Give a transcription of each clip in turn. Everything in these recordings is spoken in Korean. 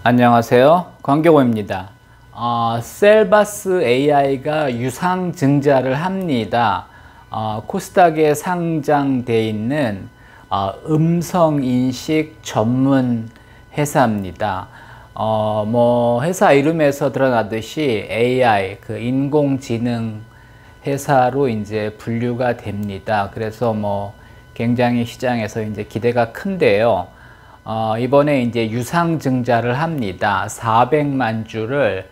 안녕하세요. 광교보입니다. 셀바스 AI가 유상증자를 합니다. 코스닥에 상장되어 있는 음성인식 전문 회사입니다. 회사 이름에서 드러나듯이 AI, 인공지능 회사로 이제 분류가 됩니다. 그래서 굉장히 시장에서 이제 기대가 큰데요. 이번에 이제 유상증자를 합니다. 400만 주를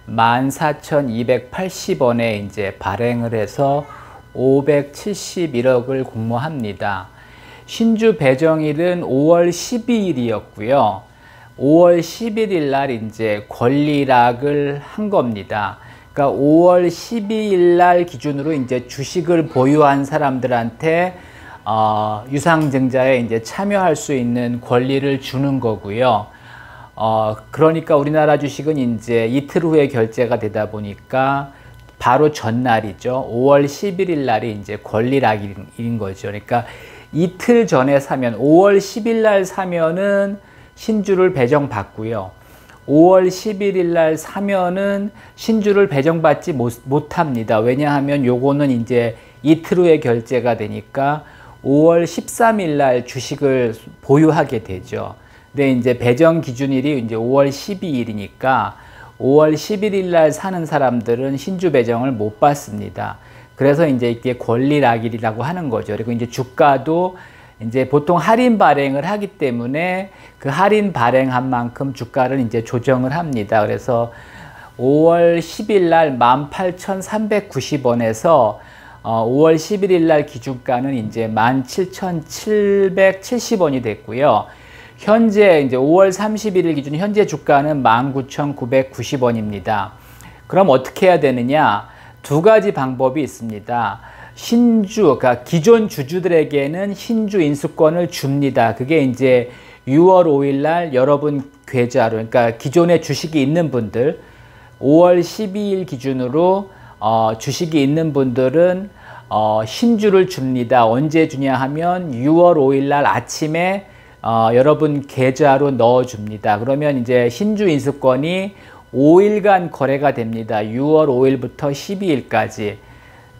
14,280원에 이제 발행을 해서 571억을 공모합니다. 신주 배정일은 5월 12일이었고요. 5월 11일 날 이제 권리락을 한 겁니다. 그러니까 5월 12일 날 기준으로 이제 주식을 보유한 사람들한테 유상증자에 이제 참여할 수 있는 권리를 주는 거고요. 그러니까 우리나라 주식은 이제 이틀 후에 결제가 되다 보니까 바로 전날이죠. 5월 11일 날이 이제 권리락인 거죠. 그러니까 이틀 전에 사면 5월 10일 날 사면은 신주를 배정받고요. 5월 11일 날 사면은 신주를 배정받지 못합니다. 왜냐하면 요거는 이제 이틀 후에 결제가 되니까 5월 13일 날 주식을 보유하게 되죠. 근데 이제 배정 기준일이 이제 5월 12일이니까 5월 11일 날 사는 사람들은 신주 배정을 못 받습니다. 그래서 이제 이게 권리락일이라고 하는 거죠. 그리고 이제 주가도 이제 보통 할인 발행을 하기 때문에 그 할인 발행한 만큼 주가를 이제 조정을 합니다. 그래서 5월 10일 날 18,390원에서 5월 11일 날 기준가는 이제 17,770원이 됐고요. 현재 이제 5월 31일 기준 현재 주가는 19,990원입니다. 그럼 어떻게 해야 되느냐? 두 가지 방법이 있습니다. 신주, 그러니까 기존 주주들에게는 신주 인수권을 줍니다. 그게 이제 6월 5일 날 여러분 계좌로, 그러니까 기존에 주식이 있는 분들, 5월 12일 기준으로 주식이 있는 분들은 신주를 줍니다. 언제 주냐 하면 6월 5일 날 아침에 여러분 계좌로 넣어 줍니다. 그러면 이제 신주 인수권이 5일간 거래가 됩니다. 6월 5일부터 12일까지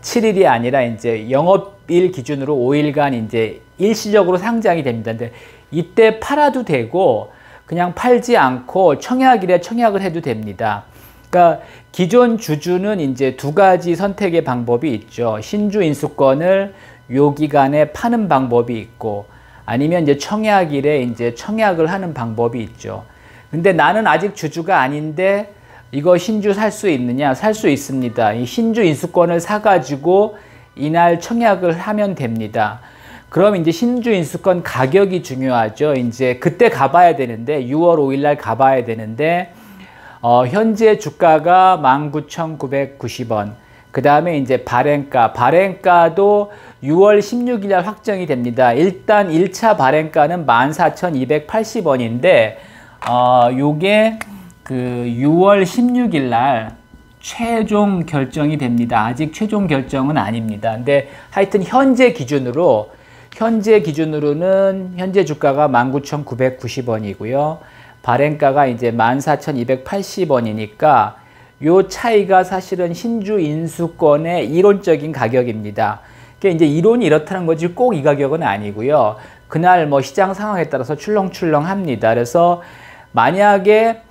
7일이 아니라 이제 영업일 기준으로 5일간 이제 일시적으로 상장이 됩니다. 근데 이때 팔아도 되고 그냥 팔지 않고 청약일에 청약을 해도 됩니다. 그러니까 기존 주주는 이제 두 가지 선택의 방법이 있죠. 신주 인수권을 요 기간에 파는 방법이 있고 아니면 이제 청약일에 이제 청약을 하는 방법이 있죠. 근데 나는 아직 주주가 아닌데 이거 신주 살 수 있느냐? 살 수 있습니다. 이 신주 인수권을 사가지고 이날 청약을 하면 됩니다. 그럼 이제 신주 인수권 가격이 중요하죠. 이제 그때 가봐야 되는데 6월 5일 날 가봐야 되는데 현재 주가가 19,990원. 그 다음에 이제 발행가도 6월 16일 날 확정이 됩니다. 일단 1차 발행가는 14,280원인데, 요게 6월 16일 날 최종 결정이 됩니다. 아직 최종 결정은 아닙니다. 근데 하여튼 현재 기준으로는 현재 주가가 19,990원이고요. 발행가가 이제 14,280원이니까 요 차이가 사실은 신주 인수권의 이론적인 가격입니다. 그러니까 이제 이론이 이렇다는 거지 꼭 이 가격은 아니고요. 그날 시장 상황에 따라서 출렁출렁 합니다. 그래서 만약에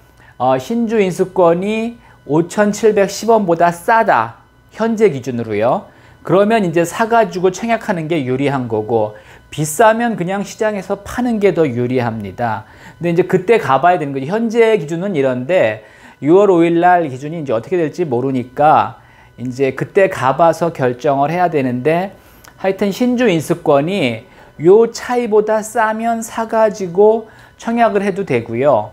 신주 인수권이 5,710원보다 싸다. 현재 기준으로요. 그러면 이제 사가지고 청약하는 게 유리한 거고 비싸면 그냥 시장에서 파는 게 더 유리합니다. 근데 이제 그때 가봐야 되는 거죠. 현재 기준은 이런데 6월 5일 날 기준이 이제 어떻게 될지 모르니까 이제 그때 가봐서 결정을 해야 되는데 하여튼 신주 인수권이 요 차이보다 싸면 사가지고 청약을 해도 되고요.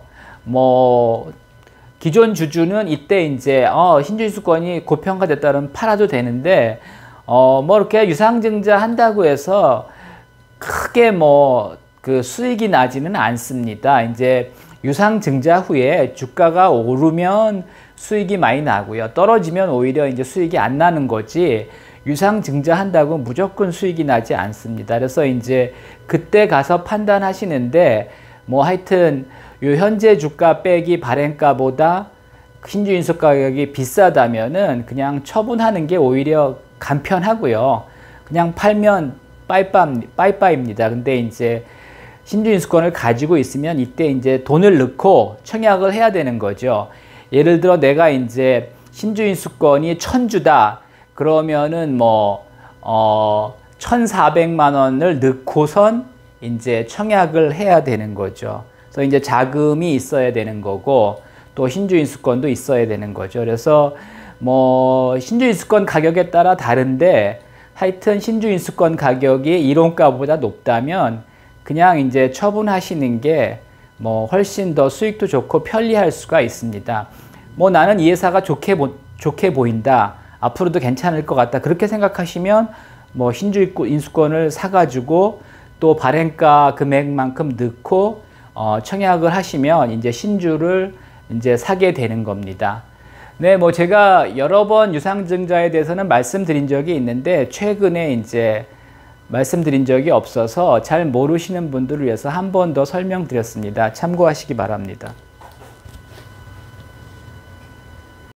기존 주주는 이때 이제 신주 인수권이 고평가됐다면 팔아도 되는데 이렇게 유상증자 한다고 해서 크게 수익이 나지는 않습니다. 이제 유상증자 후에 주가가 오르면 수익이 많이 나고요. 떨어지면 오히려 이제 수익이 안 나는 거지 유상증자 한다고 무조건 수익이 나지 않습니다. 그래서 이제 그때 가서 판단하시는데 하여튼 요 현재 주가 빼기 발행가보다 신주 인수 가격이 비싸다면은 그냥 처분하는 게 오히려 간편하고요. 그냥 팔면 빠이빠이입니다. 근데 이제 신주 인수권을 가지고 있으면 이때 이제 돈을 넣고 청약을 해야 되는 거죠. 예를 들어 내가 이제 신주 인수권이 1000주다. 그러면은 1,400만 원을 넣고선 이제 청약을 해야 되는 거죠. 그래서 이제 자금이 있어야 되는 거고 또 신주 인수권도 있어야 되는 거죠. 그래서 신주 인수권 가격에 따라 다른데 하여튼 신주 인수권 가격이 이론가보다 높다면 그냥 이제 처분하시는 게 훨씬 더 수익도 좋고 편리할 수가 있습니다. 나는 이 회사가 좋게 보인다. 앞으로도 괜찮을 것 같다. 그렇게 생각하시면 신주 인수권을 사가지고 또 발행가 금액만큼 넣고 청약을 하시면 이제 신주를 이제 사게 되는 겁니다. 네, 제가 여러 번 유상증자에 대해서는 말씀드린 적이 있는데 최근에 이제 말씀드린 적이 없어서 잘 모르시는 분들을 위해서 한 번 더 설명드렸습니다. 참고하시기 바랍니다.